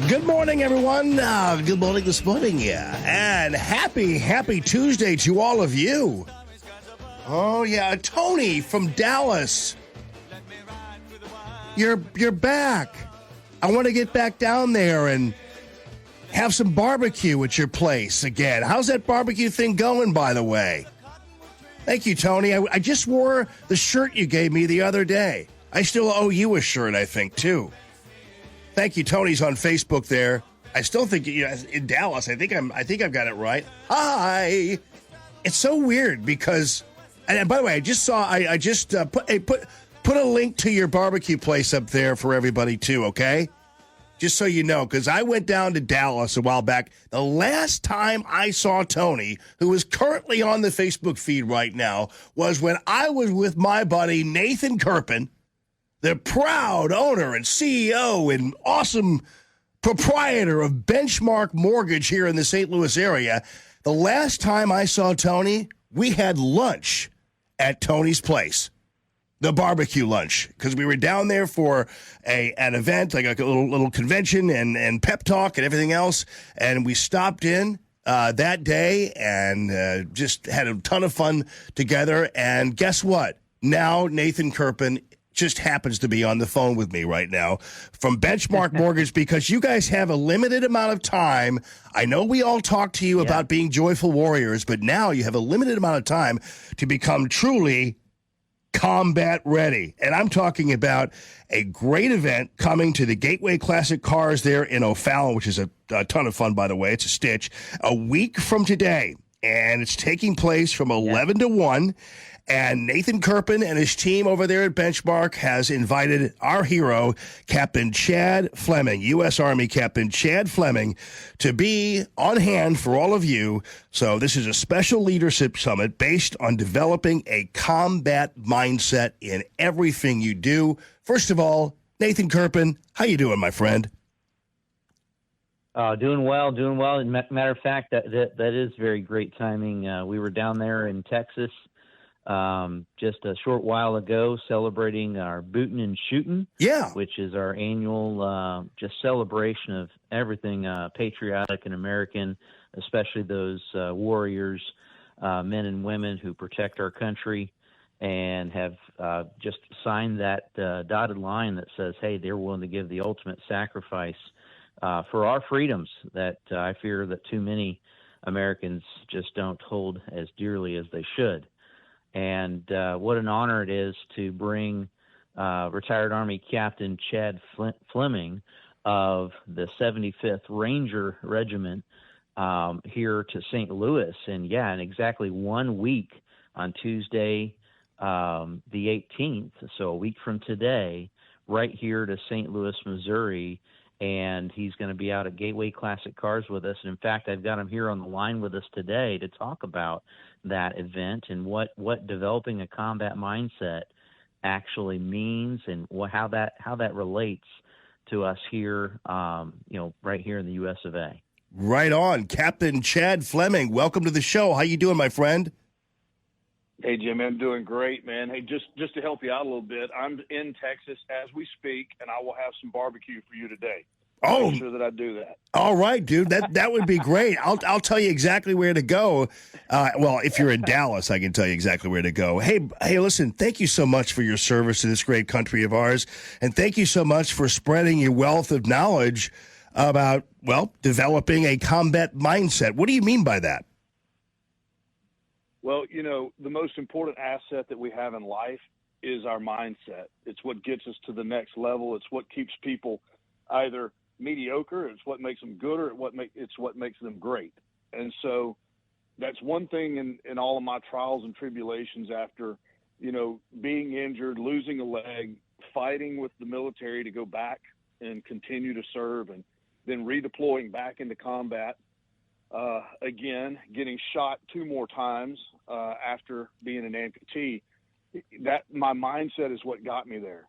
Good morning, everyone. Good morning this morning, yeah. And happy Tuesday to all of you. Oh, yeah, Tony from Dallas. You're back. I want to get back down there and have some barbecue at your place again. How's that barbecue thing going, by the way? Thank you, Tony. I just wore the shirt you gave me the other day. I still owe you a shirt, I think, too. Thank you. Tony's on Facebook there. I still think in Dallas. I think I've got it right. Hi. It's so weird because, and by the way, I just saw. I just put a link to your barbecue place up there for everybody too. Okay, just so you know, because I went down to Dallas a while back. The last time I saw Tony, who is currently on the Facebook feed right now, was when I was with my buddy Nathan Kirpin, the proud owner and CEO and awesome proprietor of Benchmark Mortgage here in the St. Louis area. The last time I saw Tony, we had lunch at Tony's place, the barbecue lunch, because we were down there for an event, like a little convention and pep talk and everything else, and we stopped in that day and just had a ton of fun together. And guess what? Now Nathan Kirpin just happens to be on the phone with me right now from Benchmark Mortgage, because you guys have a limited amount of time. I know we all talk to you about being joyful warriors, but now you have a limited amount of time to become truly combat ready. And I'm talking about a great event coming to the Gateway Classic Cars there in O'Fallon, which is a ton of fun, by the way. It's a stitch. A week from today, and it's taking place from 11 to 1. And Nathan Kirpin and his team over there at Benchmark has invited our hero, Captain Chad Fleming, U.S. Army Captain Chad Fleming, to be on hand for all of you. So this is a special leadership summit based on developing a combat mindset in everything you do. First of all, Nathan Kirpin, how you doing, my friend? Doing well. Matter of fact, that is very great timing. We were down there in Texas just a short while ago, celebrating our Bootin' and Shootin', which is our annual just celebration of everything patriotic and American, especially those warriors, men and women who protect our country and have just signed that dotted line that says, hey, they're willing to give the ultimate sacrifice for our freedoms that I fear that too many Americans just don't hold as dearly as they should. And what an honor it is to bring retired Army Captain Chad Fleming of the 75th Ranger Regiment here to St. Louis. And in exactly 1 week on Tuesday, the 18th, so a week from today, right here to St. Louis, Missouri. And he's going to be out at Gateway Classic Cars with us. And in fact, I've got him here on the line with us today to talk about that event and what developing a combat mindset actually means and how that relates to us here, right here in the U.S. of A. Right on. Captain Chad Fleming, welcome to the show. How you doing, my friend? Hey, Jim, I'm doing great, man. Hey, just to help you out a little bit, I'm in Texas as we speak, and I will have some barbecue for you today. Make sure that I do that. All right, dude. That would be great. I'll tell you exactly where to go. Well, if you're in Dallas, I can tell you exactly where to go. Hey, listen, thank you so much for your service to this great country of ours, and thank you so much for spreading your wealth of knowledge about, developing a combat mindset. What do you mean by that? Well, the most important asset that we have in life is our mindset. It's what gets us to the next level. It's what keeps people either mediocre, it's what makes them good, or it's what makes them great. And so that's one thing in all of my trials and tribulations after, being injured, losing a leg, fighting with the military to go back and continue to serve, and then redeploying back into combat. Again, getting shot 2 more times after being an amputee, that my mindset is what got me there.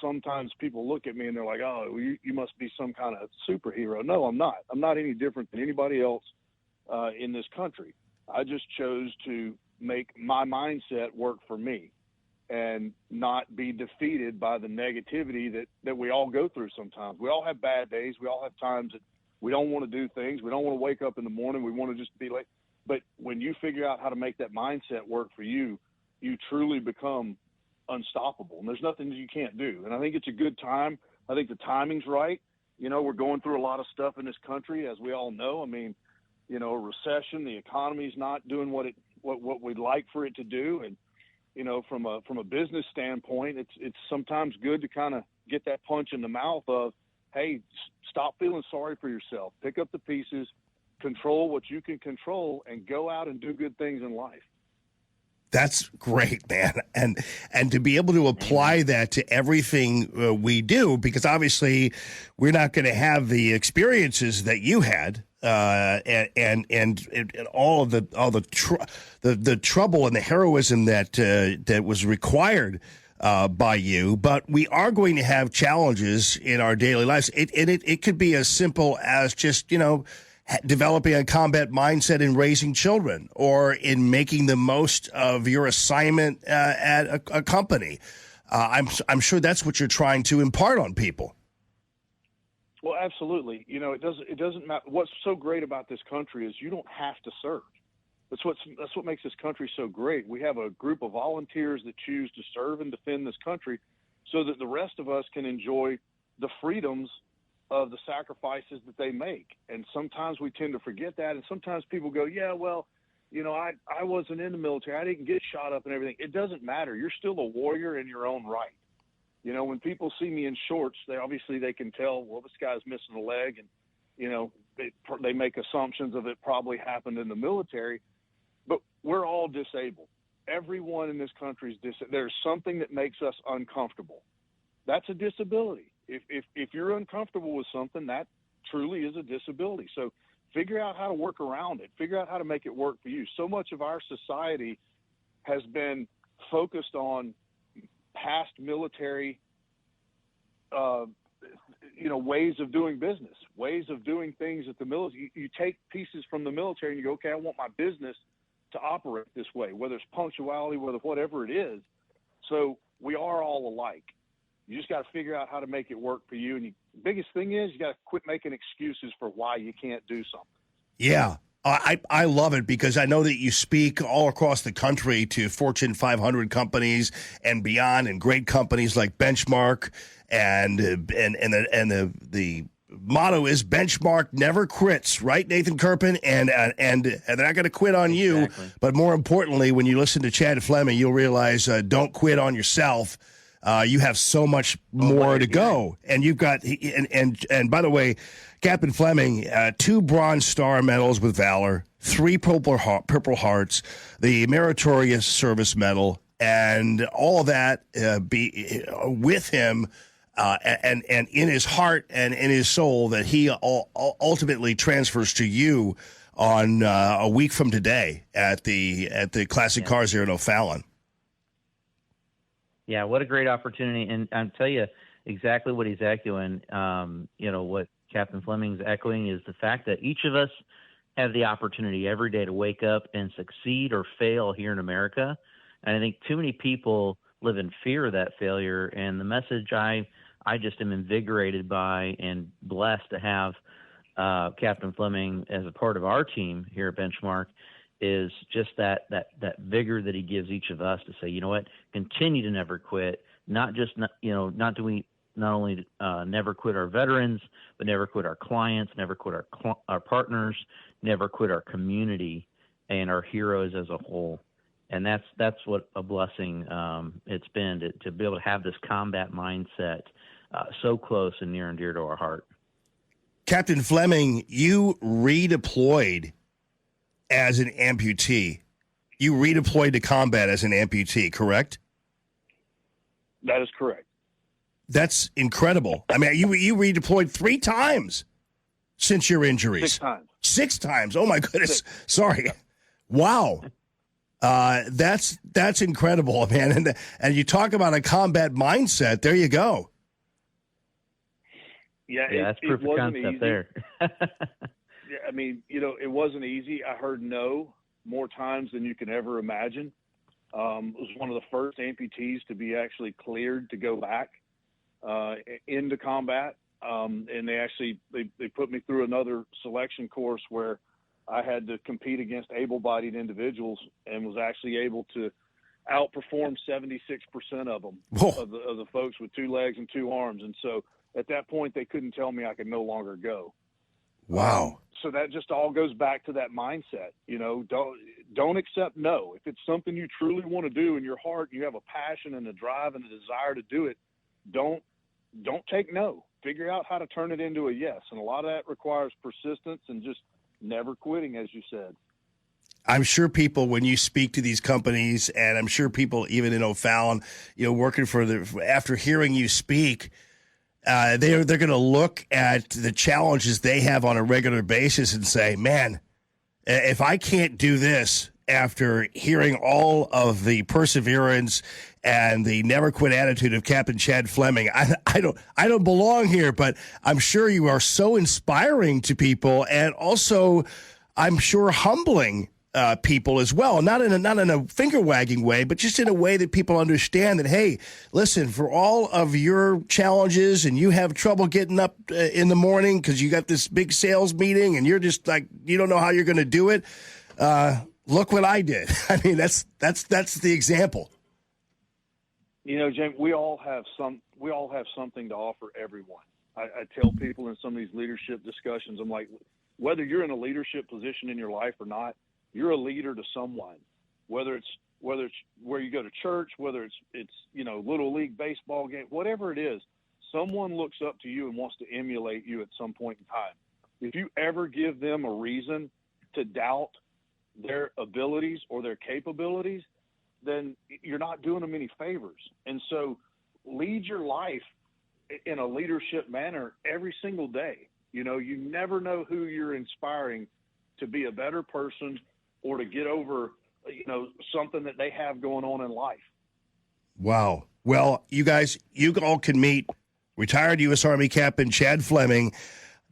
Sometimes people look at me and they're like, oh, you must be some kind of superhero. No, I'm not. I'm not any different than anybody else in this country. I just chose to make my mindset work for me. and not be defeated by the negativity that we all go through sometimes. We all have bad days. We all have times that we don't want to do things. We don't want to wake up in the morning. We want to just be late. But when you figure out how to make that mindset work for you, you truly become unstoppable. And there's nothing that you can't do. And I think it's a good time. I think the timing's right. You know, we're going through a lot of stuff in this country, as we all know. I mean, you know, a recession, the economy's not doing what we'd like for it to do. And, you know, from a business standpoint, it's sometimes good to kind of get that punch in the mouth of, hey, stop feeling sorry for yourself. Pick up the pieces, control what you can control, and go out and do good things in life. That's great, man. And to be able to apply that to everything we do, because obviously we're not going to have the experiences that you had, and all of the trouble and the heroism that was required by you, but we are going to have challenges in our daily lives. It could be as simple as just, you know, developing a combat mindset in raising children, or in making the most of your assignment at a company. I'm sure that's what you're trying to impart on people. Well, absolutely. You know, it doesn't matter. What's so great about this country is you don't have to serve. That's what makes this country so great. We have a group of volunteers that choose to serve and defend this country, so that the rest of us can enjoy the freedoms of the sacrifices that they make. And sometimes we tend to forget that. And sometimes people go, yeah, well, you know, I wasn't in the military. I didn't get shot up and everything. It doesn't matter. You're still a warrior in your own right. You know, when people see me in shorts, they can tell, well, this guy's missing a leg. And, you know, they make assumptions of it probably happened in the military. But we're all disabled. Everyone in this country is disabled. There's something that makes us uncomfortable. That's a disability. If you're uncomfortable with something, that truly is a disability. So figure out how to work around it. Figure out how to make it work for you. So much of our society has been focused on past military, ways of doing business, ways of doing things at the military. You take pieces from the military and you go, okay, I want my business to operate this way, whether it's punctuality, whatever it is. So we are all alike. You just got to figure out how to make it work for you. And the biggest thing is you got to quit making excuses for why you can't do something. Yeah. I love it, because I know that you speak all across the country to Fortune 500 companies and beyond, and great companies like Benchmark, and the motto is Benchmark never quits, right, Nathan Kerpen? And they're not going to quit on you. But more importantly, when you listen to Chad Fleming, you'll realize don't quit on yourself. You have so much more to go, and you've got and by the way, Captain Fleming, 2 Bronze Star medals with Valor, 3 Purple Hearts, the Meritorious Service Medal, and all that be with him, and in his heart and in his soul, that he ultimately transfers to you on a week from today at the Classic Cars here in O'Fallon. Yeah, what a great opportunity. And I'll tell you exactly what he's echoing. What Captain Fleming's echoing is the fact that each of us have the opportunity every day to wake up and succeed or fail here in America. And I think too many people live in fear of that failure. And the message I just am invigorated by and blessed to have Captain Fleming as a part of our team here at Benchmark is just that vigor that he gives each of us to say, you know what, continue to never quit. Not only never quit our veterans, but never quit our clients, never quit our partners, never quit our community and our heroes as a whole. And that's what a blessing it's been to be able to have this combat mindset so close and near and dear to our heart. Captain Fleming, you redeployed as an amputee. You redeployed to combat as an amputee, correct? That is correct. That's incredible. I mean, you redeployed 3 times since your injuries. 6 times. 6 times. Oh my goodness. Sorry. Wow. That's incredible, man. And you talk about a combat mindset. There you go. Yeah, that's proof of concept easy. there. Yeah, I mean, it wasn't easy. I heard no more times than you can ever imagine. Was one of the first amputees to be actually cleared to go back into combat. And they put me through another selection course where I had to compete against able-bodied individuals and was actually able to outperform 76% of them, of the folks with 2 legs and 2 arms. And so at that point, they couldn't tell me I could no longer go. Wow. So that just all goes back to that mindset. Don't accept no. If it's something you truly want to do in your heart, you have a passion and a drive and a desire to do it, don't take no. Figure out how to turn it into a yes. And a lot of that requires persistence and just never quitting, as you said. I'm sure people, when you speak to these companies, and I'm sure people even in O'Fallon, working after hearing you speak, they're going to look at the challenges they have on a regular basis and say, man, if I can't do this after hearing all of the perseverance and the never quit attitude of Captain Chad Fleming, I don't belong here. But I'm sure you are so inspiring to people, and also I'm sure humbling people as well, not in a finger wagging way, but just in a way that people understand that, hey, listen, for all of your challenges and you have trouble getting up in the morning because you got this big sales meeting and you're just like, you don't know how you're going to do it. Look what I did. I mean, that's the example. James, we all have something to offer everyone. I tell people in some of these leadership discussions, I'm like, whether you're in a leadership position in your life or not, you're a leader to someone, whether it's where you go to church, whether it's little league baseball game, whatever it is, someone looks up to you and wants to emulate you at some point in time. If you ever give them a reason to doubt their abilities or their capabilities, then you're not doing them any favors. And so lead your life in a leadership manner every single day. You never know who you're inspiring to be a better person or to get over, something that they have going on in life. Wow. Well, you guys, you all can meet retired U.S. Army Captain Chad Fleming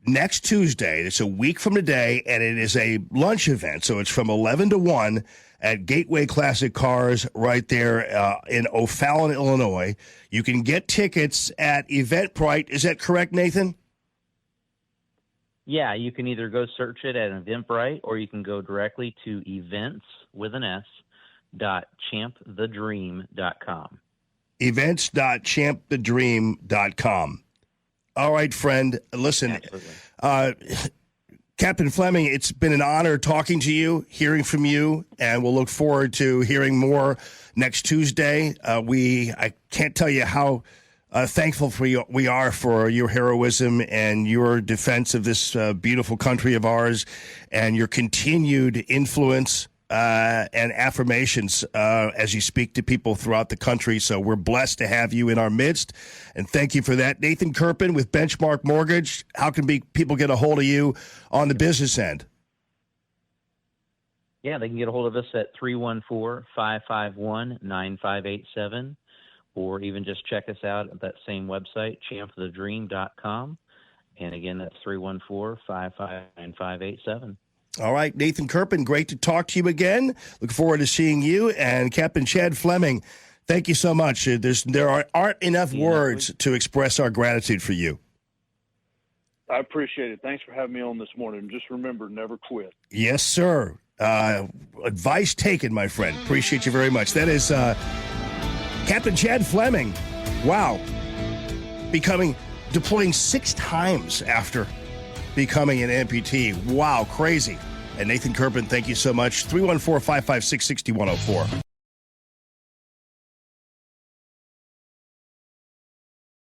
next Tuesday. It's a week from today, and it is a lunch event. So it's from 11 to 1 at Gateway Classic Cars right there in O'Fallon, Illinois. You can get tickets at Eventbrite. Is that correct, Nathan? Yeah, you can either go search it at Eventbrite, or you can go directly to events.champthedream.com. Events.champthedream.com. All right, friend. Listen, Captain Fleming, it's been an honor talking to you, hearing from you, and we'll look forward to hearing more next Tuesday. I can't tell you how thankful we are for your heroism and your defense of this beautiful country of ours, and your continued influence and affirmations as you speak to people throughout the country. So we're blessed to have you in our midst, and thank you for that. Nathan Kerpen with Benchmark Mortgage. How can people get a hold of you on the business end? Yeah, they can get a hold of us at 314-551-9587. Or even just check us out at that same website, champthedream.com. And again, that's 314-559-587. All right, Nathan Kerpen, great to talk to you again. Look forward to seeing you. And Captain Chad Fleming, thank you so much. There aren't enough words to express our gratitude for you. I appreciate it. Thanks for having me on this morning. Just remember, never quit. Yes, sir. Advice taken, my friend. Appreciate you very much. That is Captain Chad Fleming. Wow. Deploying 6 times after becoming an amputee. Wow, crazy. And Nathan Kerpen, thank you so much. 314-556-6104.